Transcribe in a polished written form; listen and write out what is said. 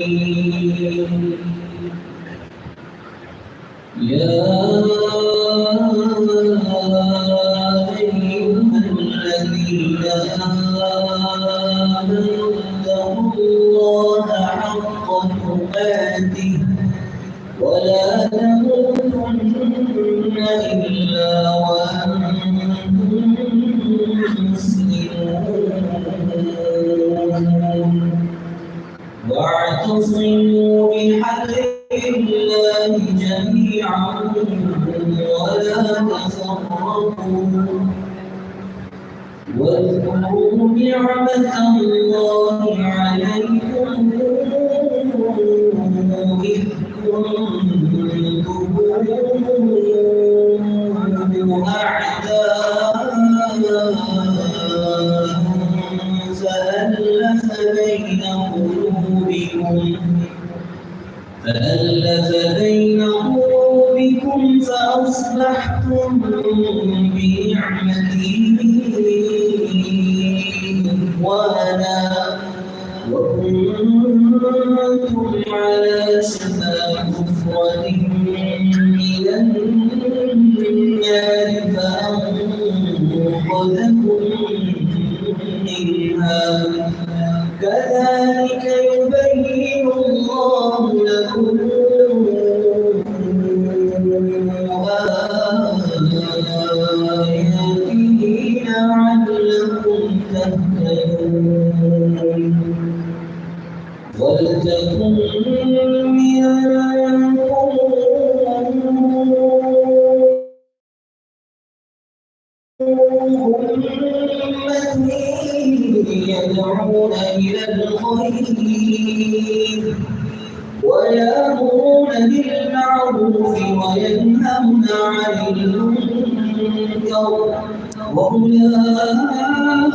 يا أيها الذين آمنوا اتقوا الله حق تقاته ولا تموتن إلا وأنتم مسلمون واعتصموا بحبل الله جميعا ولا تفرقوا واذكروا نعمة الله عليكم إذ كنتم أعداء فألف بين قلوبكم فأصبحتم بنعمته إخوانا وكنتم على شفا حفرة من النار فأنقذكم منها كذلك يبين الله لكم آياته لعلكم تهتدون ولتكن منكم أمة يدعون إلى الخير ويأمرون بالمعروف وينهون عن المنكر وأولئك